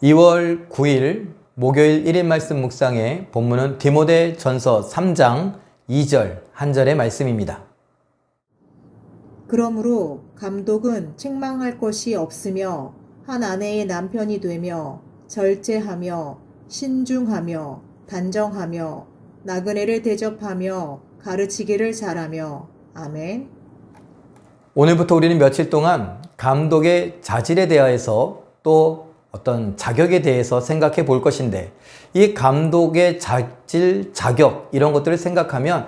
2월 9일 목요일 1인 말씀 묵상의 본문은 디모데전서 3장 2절 한 절의 말씀입니다. 그러므로 감독은 책망할 것이 없으며 한 아내의 남편이 되며 절제하며 신중하며 단정하며 나그네를 대접하며 가르치기를 잘하며. 아멘. 오늘부터 우리는 며칠 동안 감독의 자질에 대해서 또 어떤 자격에 대해서 생각해 볼 것인데, 이 감독의 자질, 자격 이런 것들을 생각하면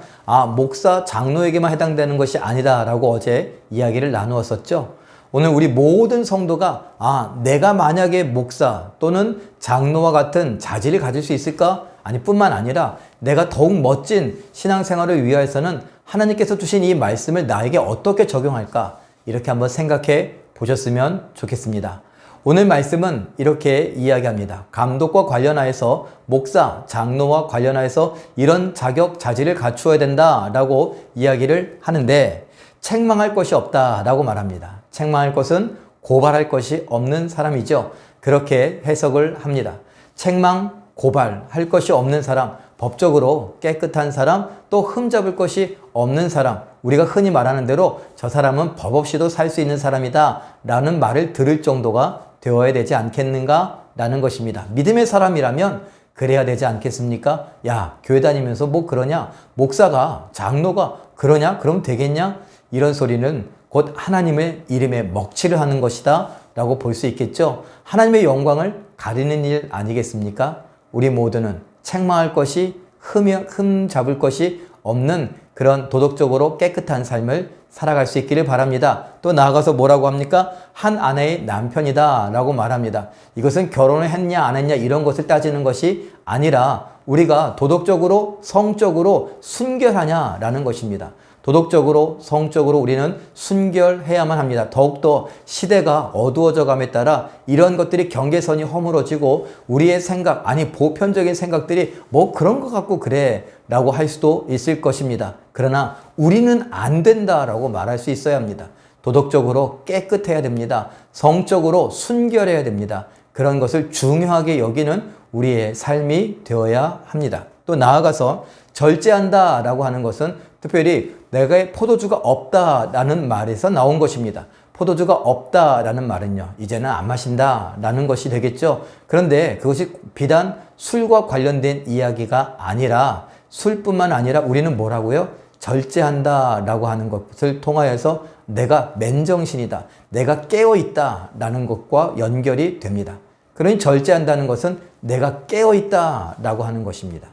목사, 장로에게만 해당되는 것이 아니다 라고 어제 이야기를 나누었었죠. 오늘 우리 모든 성도가 내가 만약에 목사 또는 장로와 같은 자질을 가질 수 있을까? 아니, 뿐만 아니라 내가 더욱 멋진 신앙생활을 위해서는 하나님께서 주신 이 말씀을 나에게 어떻게 적용할까? 이렇게 한번 생각해 보셨으면 좋겠습니다. 오늘 말씀은 이렇게 이야기합니다. 감독과 관련하여서 목사, 장로와 관련하여서 이런 자격, 자질을 갖추어야 된다라고 이야기를 하는데, 책망할 것이 없다라고 말합니다. 책망할 것은 고발할 것이 없는 사람이죠. 그렇게 해석을 합니다. 책망, 고발할 것이 없는 사람, 법적으로 깨끗한 사람, 또 흠잡을 것이 없는 사람, 우리가 흔히 말하는 대로 저 사람은 법 없이도 살 수 있는 사람이다 라는 말을 들을 정도가 되어야 되지 않겠는가 라는 것입니다. 믿음의 사람이라면 그래야 되지 않겠습니까? 야, 교회 다니면서 뭐 그러냐? 목사가, 장로가 그러냐? 그럼 되겠냐? 이런 소리는 곧 하나님의 이름에 먹칠을 하는 것이다 라고 볼 수 있겠죠. 하나님의 영광을 가리는 일 아니겠습니까? 우리 모두는 책망할 것이, 흠 잡을 것이 없는 그런 도덕적으로 깨끗한 삶을 살아갈 수 있기를 바랍니다. 또 나아가서 뭐라고 합니까? 한 아내의 남편이다 라고 말합니다. 이것은 결혼을 했냐 안 했냐 이런 것을 따지는 것이 아니라 우리가 도덕적으로, 성적으로 순결하냐라는 것입니다. 도덕적으로, 성적으로 우리는 순결해야만 합니다. 더욱더 시대가 어두워져 감에 따라 이런 것들이 경계선이 허물어지고 우리의 생각, 아니 보편적인 생각들이 뭐 그런 것 같고 그래 라고 할 수도 있을 것입니다. 그러나 우리는 안 된다라고 말할 수 있어야 합니다. 도덕적으로 깨끗해야 됩니다. 성적으로 순결해야 됩니다. 그런 것을 중요하게 여기는 우리의 삶이 되어야 합니다. 또 나아가서 절제한다라고 하는 것은 특별히 내가 포도주가 없다라는 말에서 나온 것입니다. 포도주가 없다라는 말은요, 이제는 안 마신다라는 것이 되겠죠. 그런데 그것이 비단 술과 관련된 이야기가 아니라, 술뿐만 아니라 우리는 뭐라고요? 절제한다라고 하는 것을 통하여서 내가 맨정신이다, 내가 깨어있다라는 것과 연결이 됩니다. 그러니 절제한다는 것은 내가 깨어있다라고 하는 것입니다.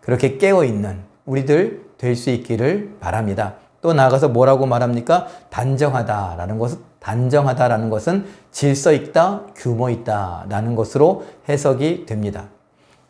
그렇게 깨어있는 우리들 될 수 있기를 바랍니다. 또 나아가서 뭐라고 말합니까? 단정하다라는 것은 질서 있다, 규모 있다라는 것으로 해석이 됩니다.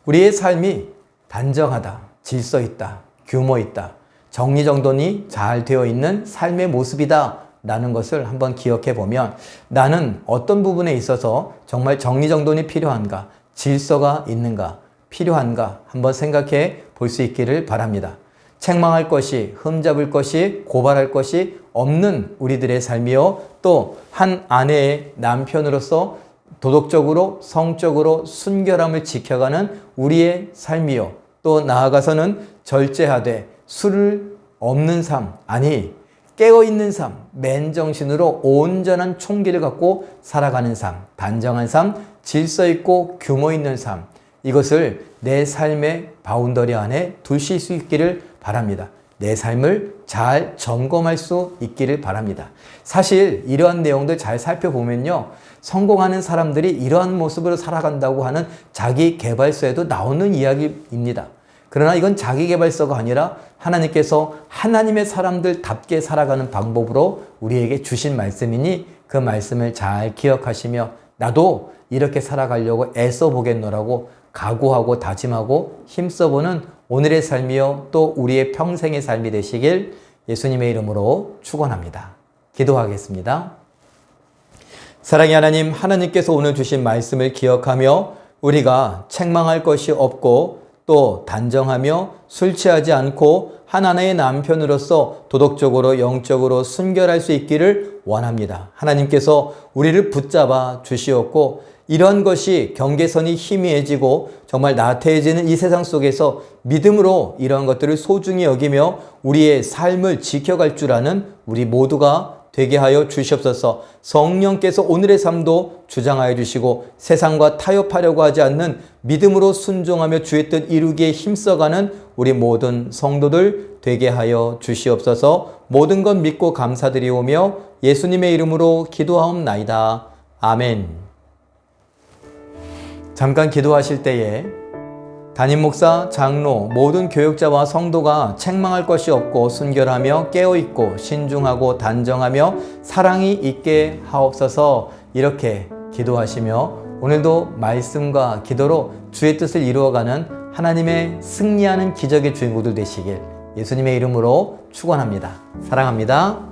우리의 삶이 단정하다, 질서 있다, 규모 있다, 정리정돈이 잘 되어 있는 삶의 모습이다 라는 것을 한번 기억해 보면, 나는 어떤 부분에 있어서 정말 정리정돈이 필요한가, 질서가 있는가, 필요한가 한번 생각해 볼 수 있기를 바랍니다. 책망할 것이, 흠잡을 것이, 고발할 것이 없는 우리들의 삶이요, 또 한 아내의 남편으로서 도덕적으로, 성적으로 순결함을 지켜가는 우리의 삶이요, 또 나아가서는 절제하되 술을 없는 삶, 아니 깨어있는 삶, 맨정신으로 온전한 총기를 갖고 살아가는 삶, 단정한 삶, 질서 있고 규모 있는 삶, 이것을 내 삶의 바운더리 안에 두실 수 있기를 바랍니다. 내 삶을 잘 점검할 수 있기를 바랍니다. 사실 이러한 내용들 잘 살펴보면요, 성공하는 사람들이 이러한 모습으로 살아간다고 하는 자기 개발서에도 나오는 이야기입니다. 그러나 이건 자기 개발서가 아니라 하나님께서 하나님의 사람들답게 살아가는 방법으로 우리에게 주신 말씀이니 그 말씀을 잘 기억하시며 나도 이렇게 살아가려고 애써 보겠노라고 각오하고 다짐하고 힘써보는 오늘의 삶이요, 또 우리의 평생의 삶이 되시길 예수님의 이름으로 축원합니다. 기도하겠습니다. 사랑의 하나님, 하나님께서 오늘 주신 말씀을 기억하며 우리가 책망할 것이 없고 또 단정하며 술 취하지 않고 하나님의 남편으로서 도덕적으로 영적으로 순결할 수 있기를 원합니다. 하나님께서 우리를 붙잡아 주시었고 이런 것이 경계선이 희미해지고 정말 나태해지는 이 세상 속에서 믿음으로 이러한 것들을 소중히 여기며 우리의 삶을 지켜갈 줄 아는 우리 모두가 되게 하여 주시옵소서. 성령께서 오늘의 삶도 주장하여 주시고 세상과 타협하려고 하지 않는 믿음으로 순종하며 주의 뜻 이루기에 힘써가는 우리 모든 성도들 되게 하여 주시옵소서. 모든 것 믿고 감사드리오며 예수님의 이름으로 기도하옵나이다. 아멘. 잠깐 기도하실 때에 담임 목사, 장로, 모든 교역자와 성도가 책망할 것이 없고 순결하며 깨어있고 신중하고 단정하며 사랑이 있게 하옵소서. 이렇게 기도하시며 오늘도 말씀과 기도로 주의 뜻을 이루어가는 하나님의 승리하는 기적의 주인공들 되시길 예수님의 이름으로 축원합니다. 사랑합니다.